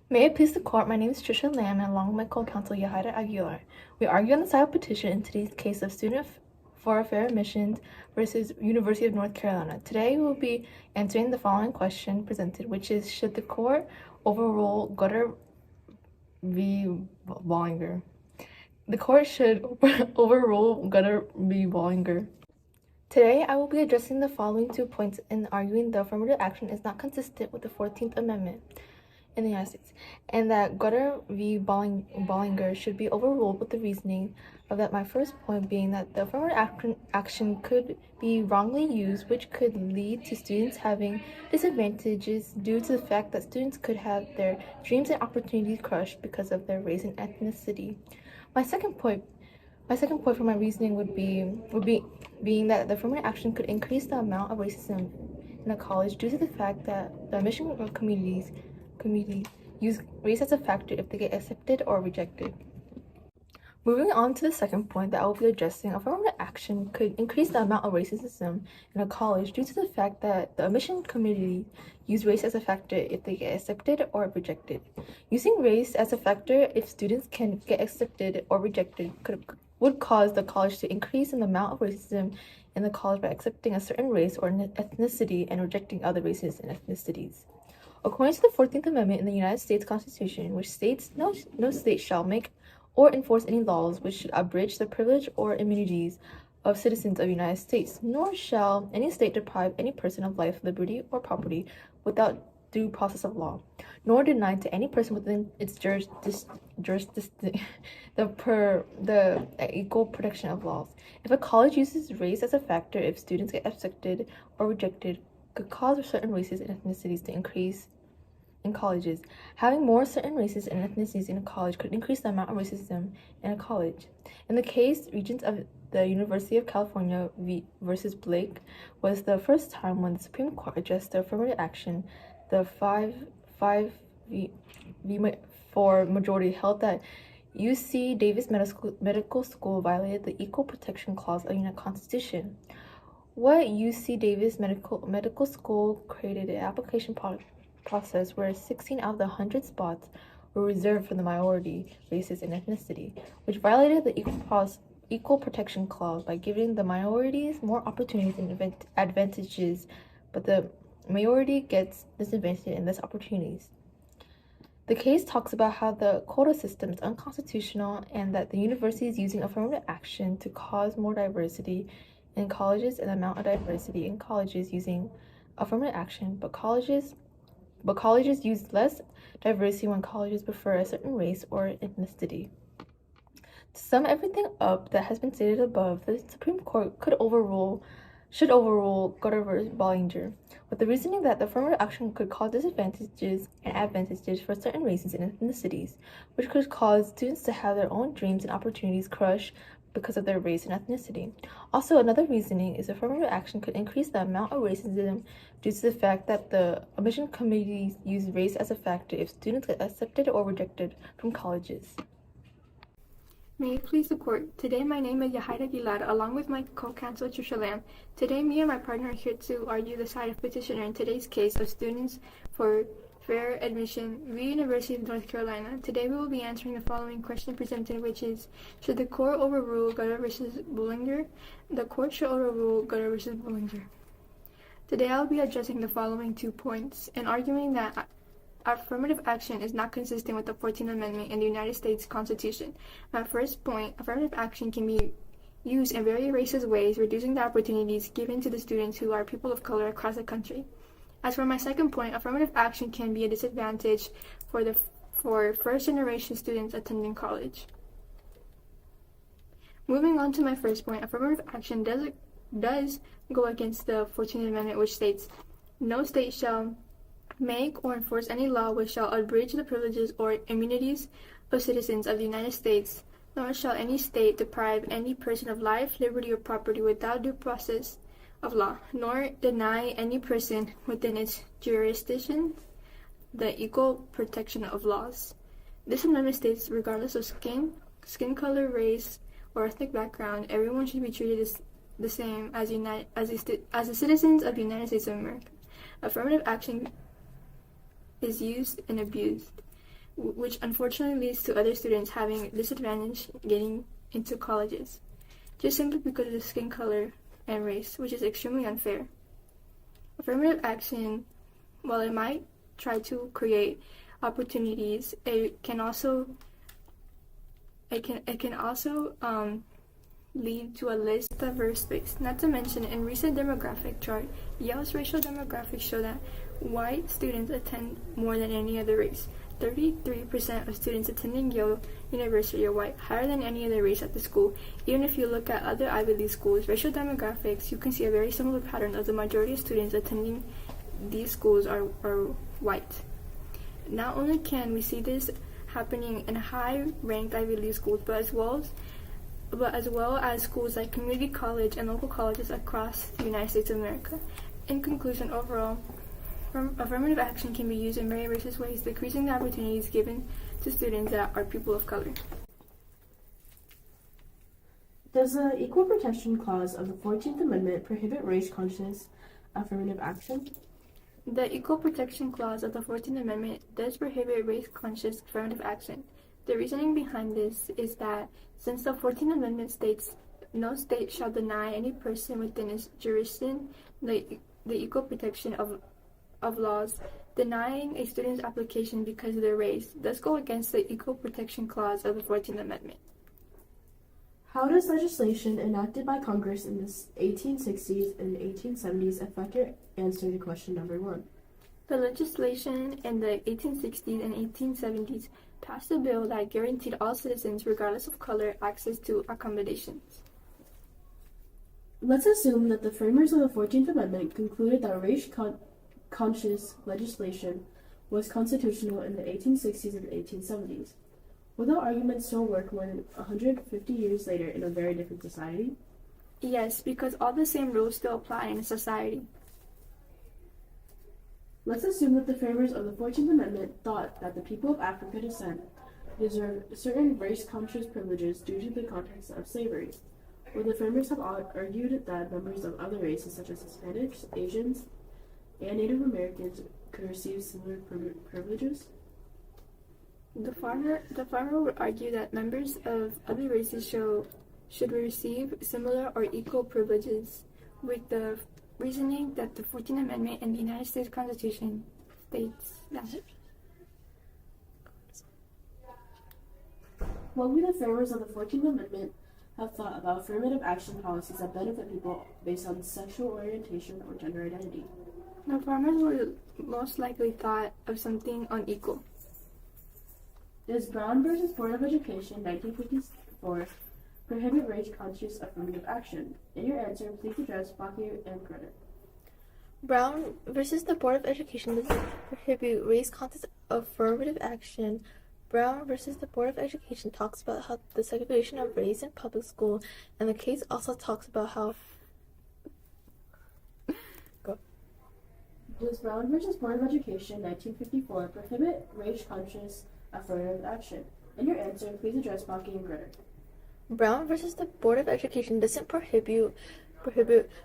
May it please the court, my name is Trisha Lamb, and along with my co-counsel Yahaira Aguilar, we argue on the side of petition in today's case of student for fair admissions versus University of North Carolina. Today we will be answering the following question presented, which is, should the court overrule Gutter v. Bollinger? The court should overrule Gutter v. Bollinger. Today, I will be addressing the following 2 points and arguing the affirmative action is not consistent with the 14th Amendment in the United States, and that Gutter v. Bollinger should be overruled with the reasoning of that my first point being that the affirmative action could be wrongly used, which could lead to students having disadvantages due to the fact that students could have their dreams and opportunities crushed because of their race and ethnicity. My second point for my reasoning would be being that the affirmative action could increase the amount of racism in a college due to the fact that the admission committee use race as a factor if they get accepted or rejected. Moving on to the second point that I will be addressing, affirmative action could increase the amount of racism in a college due to the fact that the admission committee use race as a factor if they get accepted or rejected. Using race as a factor if students can get accepted or rejected would cause the college to increase in the amount of racism in the college by accepting a certain race or ethnicity and rejecting other races and ethnicities. According to the 14th Amendment in the United States Constitution, which states no state shall make or enforce any laws which should abridge the privilege or immunities of citizens of the United States, nor shall any state deprive any person of life, liberty, or property without due process of law, nor deny to any person within its jurisdiction the equal protection of laws. If a college uses race as a factor, if students get accepted or rejected, could cause certain races and ethnicities to increase in colleges. Having more certain races and ethnicities in a college could increase the amount of racism in a college. In the case, Regents of the University of California versus Blake was the first time when the Supreme Court addressed the affirmative action. The 5-4 majority held that UC Davis Medical School violated the Equal Protection Clause of the United Constitution. What UC Davis Medical School created an application process where 16 out of the 100 spots were reserved for the minority races and ethnicity, which violated the Equal Protection Clause by giving the minorities more opportunities and advantages, but the majority gets disadvantaged in these opportunities. The case talks about how the quota system is unconstitutional and that the university is using affirmative action to cause more diversity in colleges and the amount of diversity in colleges using affirmative action, but colleges use less diversity when colleges prefer a certain race or ethnicity. To sum everything up that has been stated above, the Supreme Court should overrule Gutter v. Bollinger, with the reasoning that the affirmative action could cause disadvantages and advantages for certain races and ethnicities, which could cause students to have their own dreams and opportunities crushed because of their race and ethnicity. Also, another reasoning is affirmative action could increase the amount of racism due to the fact that the admission committees use race as a factor if students get accepted or rejected from colleges. May it please the court. Today my name is Yahaira Aguilar, along with my co-counsel Trisha Lamb. Today me and my partner are here to argue the side of petitioner in today's case of students for fair admission v. University of North Carolina. Today we will be answering the following question presented, which is, should the court overrule Gutter v. Bollinger? The court should overrule Gutter v. Bollinger. Today I will be addressing the following 2 points and arguing that affirmative action is not consistent with the 14th Amendment in the United States Constitution. My first point, affirmative action can be used in very racist ways, reducing the opportunities given to the students who are people of color across the country. As for my second point, affirmative action can be a disadvantage for first-generation students attending college. Moving on to my first point, affirmative action does go against the 14th Amendment, which states, no state shall make or enforce any law which shall abridge the privileges or immunities of citizens of the United States, nor shall any state deprive any person of life, liberty, or property without due process of law, nor deny any person within its jurisdiction the equal protection of laws. This amendment states, regardless of skin color, race, or ethnic background, everyone should be treated the same as the citizens of the United States of America. Affirmative action is used and abused. which unfortunately leads to other students having disadvantage getting into colleges, just simply because of the skin color and race, which is extremely unfair. Affirmative action, while it might try to create opportunities, it can also lead to a less diverse space. Not to mention, in recent demographic chart, Yale's racial demographics show that white students attend more than any other race. 33% of students attending Yale University are white, higher than any other race at the school. Even if you look at other Ivy League schools, racial demographics, you can see a very similar pattern of the majority of students attending these schools are white. Not only can we see this happening in high-ranked Ivy League schools, but as well as schools like community college and local colleges across the United States of America. In conclusion, overall, affirmative action can be used in very racist ways, decreasing the opportunities given to students that are people of color. Does the Equal Protection Clause of the 14th Amendment prohibit race-conscious affirmative action? The Equal Protection Clause of the 14th Amendment does prohibit race-conscious affirmative action. The reasoning behind this is that since the 14th Amendment states no state shall deny any person within its jurisdiction the equal protection of laws, denying a student's application because of their race does go against the Equal Protection Clause of the 14th Amendment. How does legislation enacted by Congress in the 1860s and 1870s affect your answer to question number 1? The legislation in the 1860s and 1870s passed a bill that guaranteed all citizens, regardless of color, access to accommodations. Let's assume that the framers of the 14th Amendment concluded that race-conscious legislation was constitutional in the 1860s and 1870s. Will the argument still work more than 150 years later in a very different society? Yes, because all the same rules still apply in a society. Let's assume that the framers of the 14th Amendment thought that the people of African descent deserved certain race-conscious privileges due to the context of slavery. Would the framers have argued that members of other races such as Hispanics, Asians, and Native Americans could receive similar privileges? The farmer would argue that members of other races should receive similar or equal privileges, with the reasoning that the 14th Amendment in the United States Constitution states that. What would the framers of the 14th Amendment have thought about affirmative action policies that benefit people based on sexual orientation or gender identity? The farmers would most likely thought of something unequal. Does Brown versus Board of Education, 1954, prohibit race-conscious affirmative action? In your answer, please address Baki and credit. Brown versus the Board of Education does not prohibit race-conscious affirmative action. Brown versus the Board of Education talks about how the segregation of race in public school, and the case also talks about how. Does Brown versus Board of Education, 1954, prohibit race-conscious affirmative action? In your answer, please address Baki and Gritter. Brown versus the Board of Education doesn't prohibit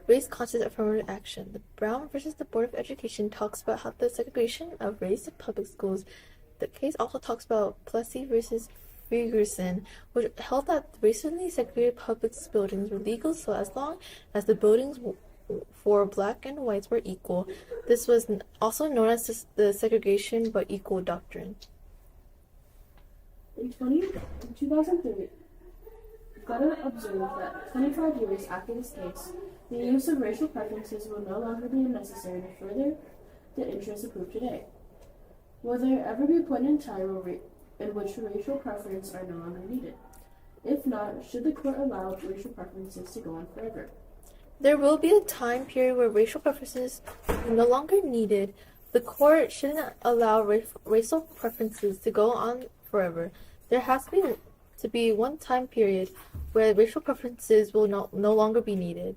race-conscious affirmative action. The Brown versus the Board of Education talks about how the segregation of race in public schools. The case also talks about Plessy versus Ferguson, which held that racially segregated public buildings were legal so as long as the buildings for black and whites were equal. This was also known as the segregation but equal doctrine. In 2003, Glitter observed that 25 years after this case, the use of racial preferences will no longer be necessary to further the interests approved today. Will there ever be a point in time in which racial preferences are no longer needed? If not, should the court allow racial preferences to go on forever? There will be a time period where racial preferences are no longer needed. The court shouldn't allow racial preferences to go on forever. There has to be one time period where racial preferences will no longer be needed.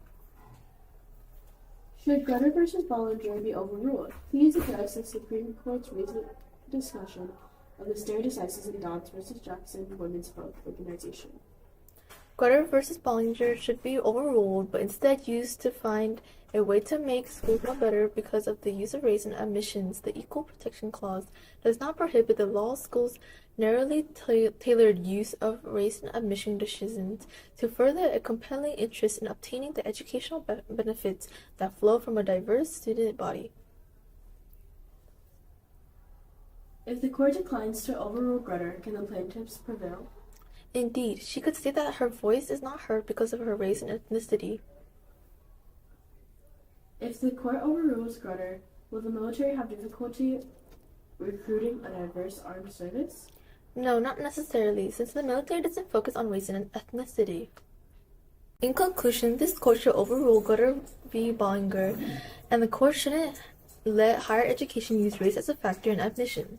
Should Glitter versus Bollinger be overruled? Please address the Supreme Court's recent discussion of the stare decisis in Dodds versus Jackson Women's Health Organization. Grutter versus Bollinger should be overruled, but instead used to find a way to make schools run better because of the use of race in admissions. The Equal Protection Clause does not prohibit the law school's narrowly tailored use of race in admission decisions to further a compelling interest in obtaining the educational benefits that flow from a diverse student body. If the court declines to overrule Grutter, can the plaintiffs prevail? Indeed, she could state that her voice is not heard because of her race and ethnicity. If the court overrules Grutter, will the military have difficulty recruiting a diverse armed service? No, not necessarily, since the military doesn't focus on race and ethnicity. In conclusion, this court should overrule Grutter v. Bollinger, and the court shouldn't let higher education use race as a factor in admission.